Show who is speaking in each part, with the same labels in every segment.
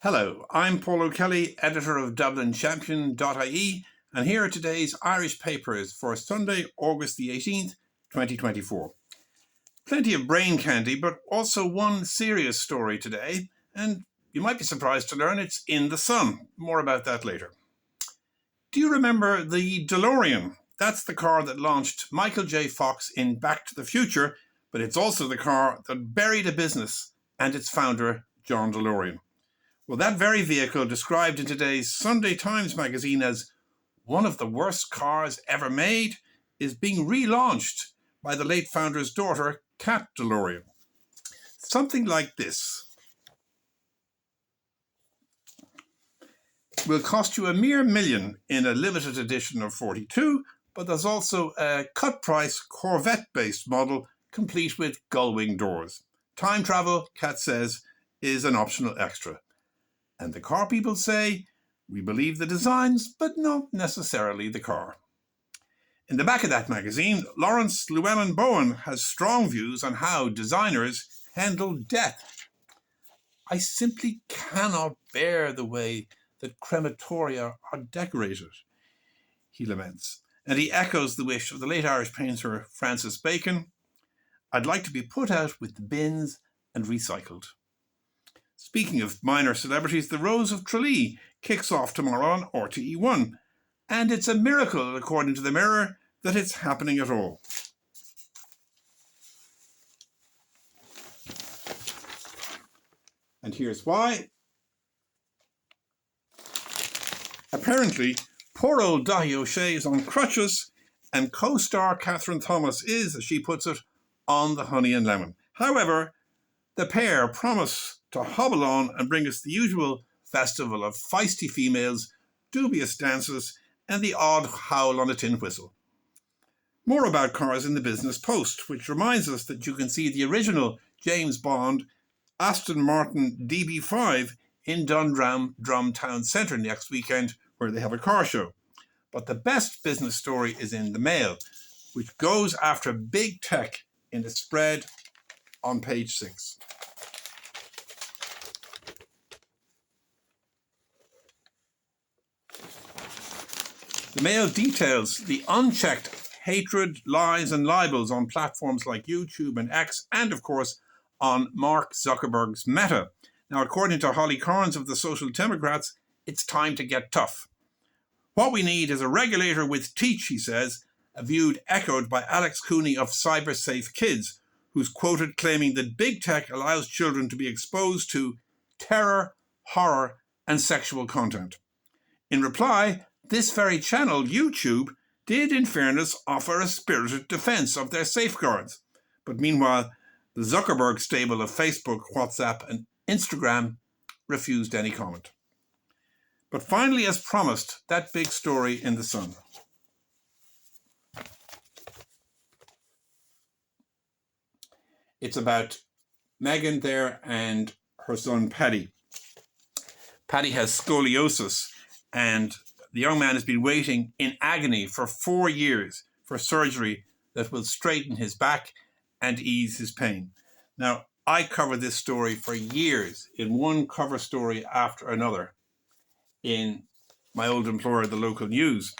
Speaker 1: Hello, I'm Paul O'Kelly, editor of dublinchampion.ie, and here are today's Irish papers for Sunday, August the 18th, 2024. Plenty of brain candy, but also one serious story today, and you might be surprised to learn it's in the sun. More about that later. Do you remember the DeLorean? That's the car that launched Michael J. Fox in Back to the Future, but it's also the car that buried a business and its founder, John DeLorean. Well, that very vehicle, described in today's Sunday Times magazine as one of the worst cars ever made, is being relaunched by the late founder's daughter, Kat DeLorean. Something like this will cost you a mere $1 million in a limited edition of 42, but there's also a cut-price Corvette-based model complete with gull-winged doors. Time travel, Kat says, is an optional extra. And the car people say, we believe the designs, but not necessarily the car. In the back of that magazine, Lawrence Llewellyn-Bowen has strong views on how designers handle death. I simply cannot bear the way that crematoria are decorated, he laments. And he echoes the wish of the late Irish painter Francis Bacon, I'd like to be put out with the bins and recycled. Speaking of minor celebrities, the Rose of Tralee kicks off tomorrow on RTE1. And it's a miracle, according to the Mirror, that it's happening at all. And here's why. Apparently, poor old Daithi O'Shea is on crutches, and co-star Catherine Thomas is, as she puts it, on the honey and lemon. However, the pair promise to hobble on and bring us the usual festival of feisty females, dubious dances, and the odd howl on a tin whistle. More about cars in the Business Post, which reminds us that you can see the original James Bond Aston Martin DB5 in Dundrum Town Centre next weekend, where they have a car show. But the best business story is in the Mail, which goes after big tech in a spread on page 6. The Mail details the unchecked hatred, lies and libels on platforms like YouTube and X, and of course on Mark Zuckerberg's Meta. Now, according to Holly Carnes of the Social Democrats, it's time to get tough. What we need is a regulator with teach, he says, a view echoed by Alex Cooney of CyberSafe Kids, who's quoted claiming that big tech allows children to be exposed to terror, horror and sexual content. In reply, this very channel, YouTube, did in fairness offer a spirited defence of their safeguards. But meanwhile, the Zuckerberg stable of Facebook, WhatsApp and Instagram refused any comment. But finally, as promised, that big story in the Sun. It's about Meghan there and her son Paddy. Paddy has scoliosis, and the young man has been waiting in agony for 4 years for surgery that will straighten his back and ease his pain. Now, I covered this story for years in one cover story after another in my old employer, the local news.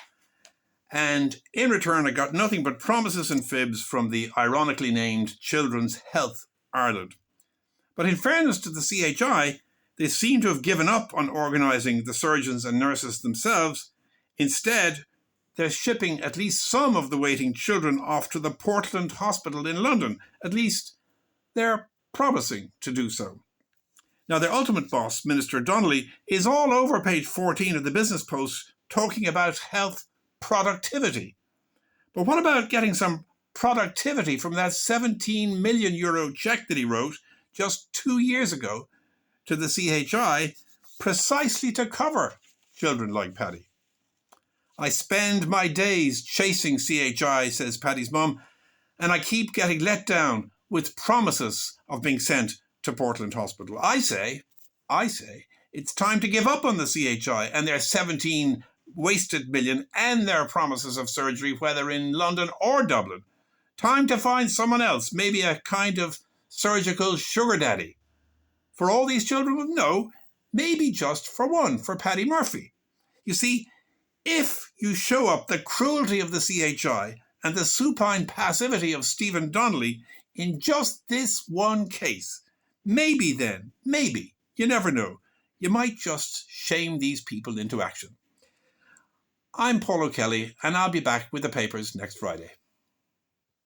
Speaker 1: And in return, I got nothing but promises and fibs from the ironically named Children's Health Ireland. But in fairness to the CHI, they seem to have given up on organising the surgeons and nurses themselves. Instead, they're shipping at least some of the waiting children off to the Portland Hospital in London. At least they're promising to do so. Now, their ultimate boss, Minister Donnelly, is all over page 14 of the Business Post talking about health productivity. But what about getting some productivity from that €17 million cheque that he wrote just 2 years ago to the CHI precisely to cover children like Paddy? I spend my days chasing CHI, says Paddy's mum, and I keep getting let down with promises of being sent to Portland Hospital. I say, it's time to give up on the CHI and their 17 wasted million and their promises of surgery, whether in London or Dublin. Time to find someone else, maybe a kind of surgical sugar daddy. For all these children? No, maybe just for one, for Paddy Murphy. You see, if you show up the cruelty of the CHI and the supine passivity of Stephen Donnelly in just this one case, maybe then, maybe, you never know, you might just shame these people into action. I'm Paul O'Kelly, and I'll be back with the papers next Friday.